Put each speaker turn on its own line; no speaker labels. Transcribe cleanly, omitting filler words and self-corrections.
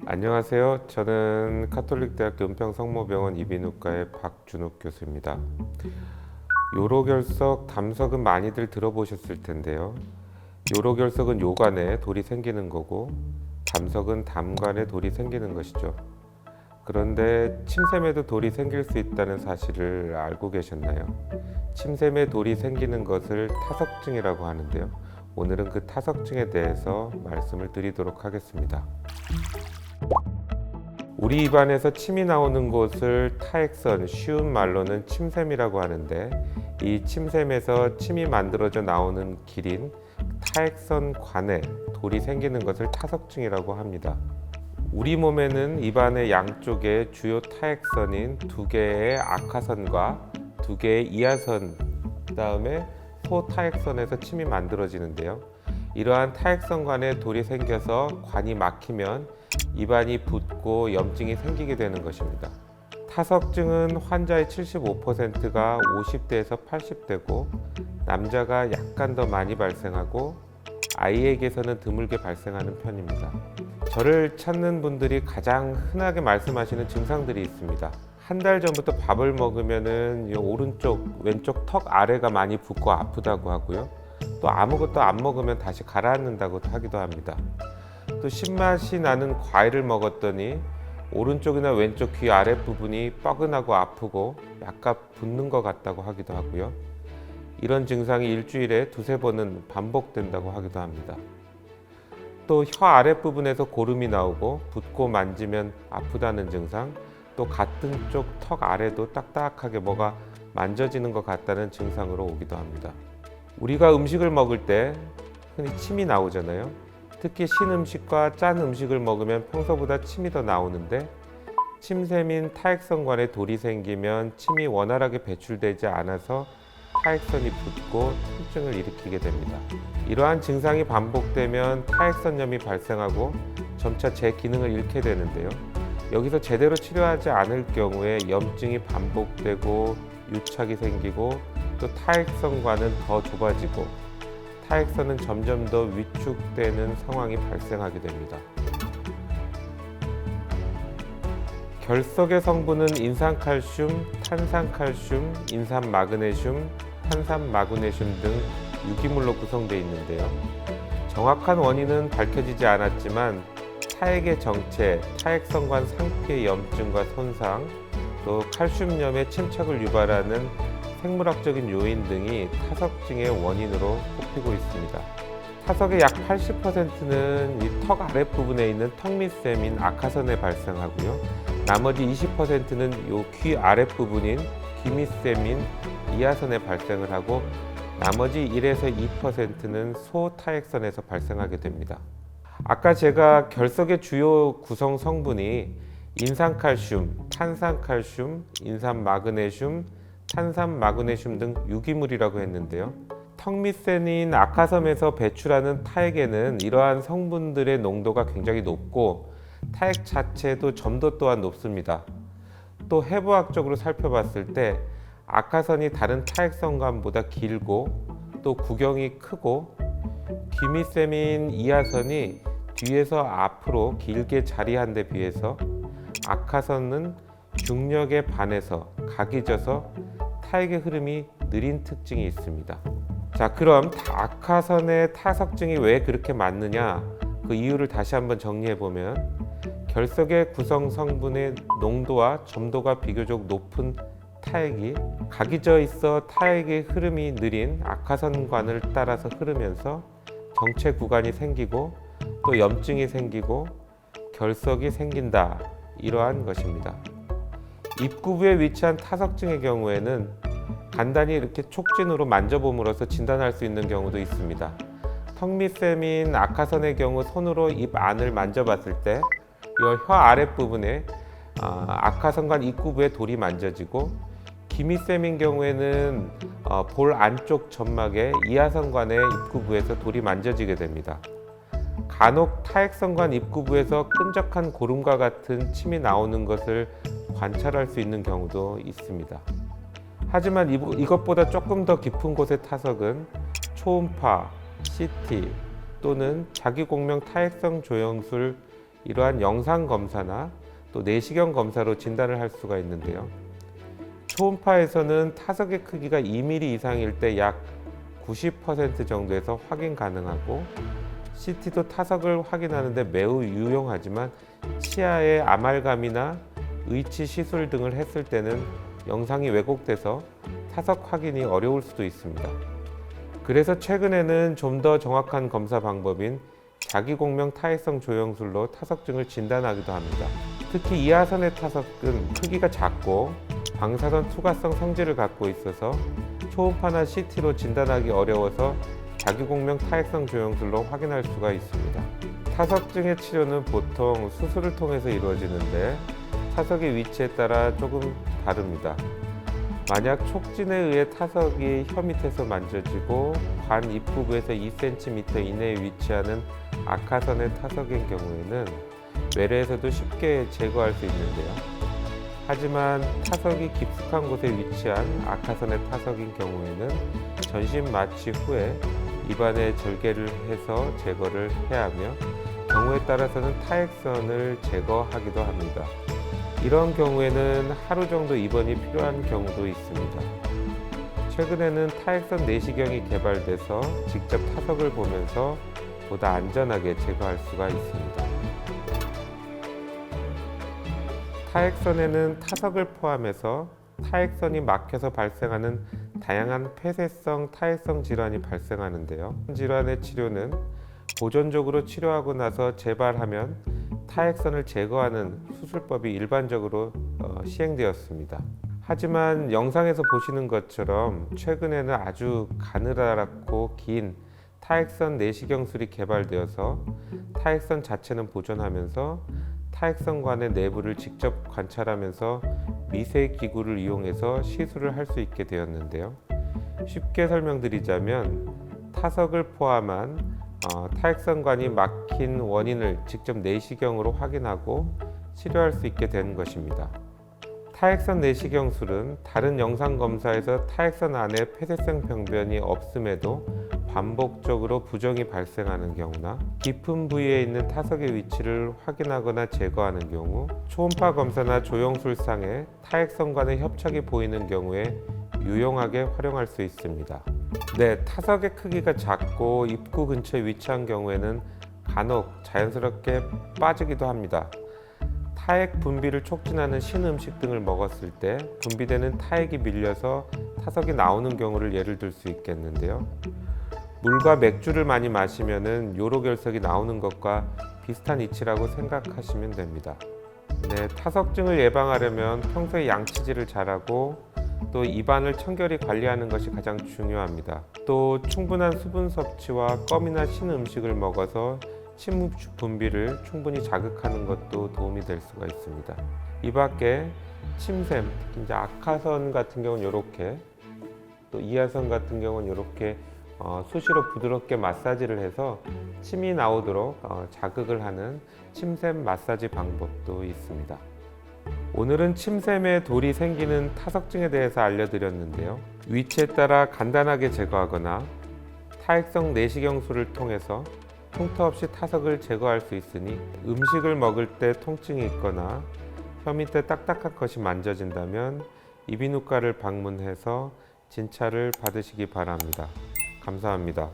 안녕하세요. 저는 카톨릭대학교 은평성모병원 이비인후과의 박준욱 교수입니다. 요로결석, 담석은 많이들 들어보셨을 텐데요. 요로결석은 요관에 돌이 생기는 거고 담석은 담관에 돌이 생기는 것이죠. 그런데 침샘에도 돌이 생길 수 있다는 사실을 알고 계셨나요? 침샘에 돌이 생기는 것을 타석증이라고 하는데요. 오늘은 그 타석증에 대해서 말씀을 드리도록 하겠습니다. 우리 입안에서 침이 나오는 곳을 타액선, 쉬운 말로는 침샘이라고 하는데, 이 침샘에서 침이 만들어져 나오는 길인 타액선관에 돌이 생기는 것을 타석증이라고 합니다. 우리 몸에는 입안의 양쪽에 주요 타액선인 두 개의 악하선과 두 개의 이하선, 그다음에 소타액선에서 침이 만들어지는데요. 이러한 타액선관에 돌이 생겨서 관이 막히면 입안이 붓고 염증이 생기게 되는 것입니다. 타석증은 환자의 75%가 50대에서 80대고 남자가 약간 더 많이 발생하고 아이에게서는 드물게 발생하는 편입니다. 저를 찾는 분들이 가장 흔하게 말씀하시는 증상들이 있습니다. 한 달 전부터 밥을 먹으면은 오른쪽, 왼쪽 턱 아래가 많이 붓고 아프다고 하고요. 또 아무것도 안 먹으면 다시 가라앉는다고 하기도 합니다. 또 신맛이 나는 과일을 먹었더니 오른쪽이나 왼쪽 귀 아랫부분이 뻐근하고 아프고 약간 붓는 것 같다고 하기도 하고요. 이런 증상이 일주일에 두세 번은 반복된다고 하기도 합니다. 또 혀 아랫부분에서 고름이 나오고 붓고 만지면 아프다는 증상, 또 같은 쪽 턱 아래도 딱딱하게 뭐가 만져지는 것 같다는 증상으로 오기도 합니다. 우리가 음식을 먹을 때 흔히 침이 나오잖아요. 특히 신 음식과 짠 음식을 먹으면 평소보다 침이 더 나오는데, 침샘인 타액선관에 돌이 생기면 침이 원활하게 배출되지 않아서 타액선이 붓고 통증을 일으키게 됩니다. 이러한 증상이 반복되면 타액선염이 발생하고 점차 제 기능을 잃게 되는데요. 여기서 제대로 치료하지 않을 경우에 염증이 반복되고 유착이 생기고 또 타액선관은 더 좁아지고 타액선은 점점 더 위축되는 상황이 발생하게 됩니다. 결석의 성분은 인산칼슘, 탄산칼슘, 인산마그네슘, 탄산마그네슘 등 유기물로 구성되어 있는데요. 정확한 원인은 밝혀지지 않았지만 타액의 정체, 타액선관 상피의 염증과 손상, 또 칼슘염의 침착을 유발하는 생물학적인 요인 등이 타석증의 원인으로 꼽히고 있습니다. 타석의 약 80%는 이 턱 아랫부분에 있는 턱밑샘인 악하선에 발생하고요. 나머지 20%는 이 귀 아랫부분인 귀밑샘인 이하선에 발생을 하고 나머지 1에서 2%는 소타액선에서 발생하게 됩니다. 아까 제가 결석의 주요 구성 성분이 인산칼슘, 탄산칼슘, 인산마그네슘, 탄산마그네슘 등 유기물이라고 했는데요. 턱밑샘인 악하섬에서 배출하는 타액에는 이러한 성분들의 농도가 굉장히 높고 타액 자체도 점도 또한 높습니다. 또 해부학적으로 살펴봤을 때 악하선이 다른 타액선관보다 길고 또 구경이 크고 귀밑샘인 이하선이 뒤에서 앞으로 길게 자리한 데 비해서 악하선은 중력에 반해서 각이 져서 타액의 흐름이 느린 특징이 있습니다. 자, 그럼 악하선의 타석증이 왜 그렇게 많느냐, 그 이유를 다시 한번 정리해 보면 결석의 구성 성분의 농도와 점도가 비교적 높은 타액이 각이 져 있어 타액의 흐름이 느린 악하선관을 따라서 흐르면서 정체 구간이 생기고 또 염증이 생기고 결석이 생긴다, 이러한 것입니다. 입구부에 위치한 타석증의 경우에는 간단히 이렇게 촉진으로 만져봄으로써 진단할 수 있는 경우도 있습니다. 턱밑샘인 악하선의 경우 손으로 입 안을 만져봤을 때 혀 아랫부분에 악하선관 입구부에 돌이 만져지고, 귀밑샘인 경우에는 볼 안쪽 점막에 이하선관의 입구부에서 돌이 만져지게 됩니다. 간혹 타액선관 입구부에서 끈적한 고름과 같은 침이 나오는 것을 관찰할 수 있는 경우도 있습니다. 하지만 이것보다 조금 더 깊은 곳의 타석은 초음파, CT 또는 자기공명 타액성 조영술 이러한 영상 검사나 또 내시경 검사로 진단을 할 수가 있는데요. 초음파에서는 타석의 크기가 2mm 이상일 때 약 90% 정도에서 확인 가능하고, CT도 타석을 확인하는데 매우 유용하지만 치아에 아말감이나 의치 시술 등을 했을 때는 영상이 왜곡돼서 타석 확인이 어려울 수도 있습니다. 그래서 최근에는 좀 더 정확한 검사 방법인 자기공명 타액성 조영술로 타석증을 진단하기도 합니다. 특히 이하선의 타석은 크기가 작고 방사선 투과성 성질을 갖고 있어서 초음파나 CT로 진단하기 어려워서 자기공명 타액성 조영술로 확인할 수가 있습니다. 타석증의 치료는 보통 수술을 통해서 이루어지는데 타석의 위치에 따라 조금 다릅니다. 만약 촉진에 의해 타석이 혀 밑에서 만져지고 관 입구부에서 2cm 이내에 위치하는 악하선의 타석인 경우에는 외래에서도 쉽게 제거할 수 있는데요. 하지만 타석이 깊숙한 곳에 위치한 악하선의 타석인 경우에는 전신 마취 후에 입안에 절개를 해서 제거를 해야 하며, 경우에 따라서는 타액선을 제거하기도 합니다. 이런 경우에는 하루 정도 입원이 필요한 경우도 있습니다. 최근에는 타액선 내시경이 개발돼서 직접 타석을 보면서 보다 안전하게 제거할 수가 있습니다. 타액선에는 타석을 포함해서 타액선이 막혀서 발생하는 다양한 폐쇄성 타액성 질환이 발생하는데요. 질환의 치료는 보존적으로 치료하고 나서 재발하면 타액선을 제거하는 수술법이 일반적으로 시행되었습니다. 하지만 영상에서 보시는 것처럼 최근에는 아주 가느다랗고 긴 타액선 내시경술이 개발되어서 타액선 자체는 보존하면서 타액선관의 내부를 직접 관찰하면서 미세 기구를 이용해서 시술을 할 수 있게 되었는데요. 쉽게 설명드리자면 타석을 포함한 타액선관이 막힌 원인을 직접 내시경으로 확인하고 치료할 수 있게 된 것입니다. 타액선 내시경술은 다른 영상 검사에서 타액선 안에 폐쇄성 병변이 없음에도 반복적으로 부정이 발생하는 경우나 깊은 부위에 있는 타석의 위치를 확인하거나 제거하는 경우, 초음파 검사나 조영술상에 타액선관의 협착이 보이는 경우에 유용하게 활용할 수 있습니다. 네, 타석의 크기가 작고 입구 근처에 위치한 경우에는 간혹 자연스럽게 빠지기도 합니다. 타액 분비를 촉진하는 신음식 등을 먹었을 때 분비되는 타액이 밀려서 타석이 나오는 경우를 예를 들 수 있겠는데요. 물과 맥주를 많이 마시면은 요로결석이 나오는 것과 비슷한 이치라고 생각하시면 됩니다. 네, 타석증을 예방하려면 평소에 양치질을 잘하고 또 입안을 청결히 관리하는 것이 가장 중요합니다. 또 충분한 수분 섭취와 껌이나 신 음식을 먹어서 침 분비를 충분히 자극하는 것도 도움이 될 수가 있습니다. 이 밖에 침샘, 특히 이제 악하선 같은 경우는 이렇게, 또 이하선 같은 경우는 이렇게 수시로 부드럽게 마사지를 해서 침이 나오도록 자극을 하는 침샘 마사지 방법도 있습니다. 오늘은 침샘에 돌이 생기는 타석증에 대해서 알려드렸는데요. 위치에 따라 간단하게 제거하거나 타액성 내시경술을 통해서 흉터 없이 타석을 제거할 수 있으니, 음식을 먹을 때 통증이 있거나 혀 밑에 딱딱한 것이 만져진다면 이비인후과를 방문해서 진찰을 받으시기 바랍니다. 감사합니다.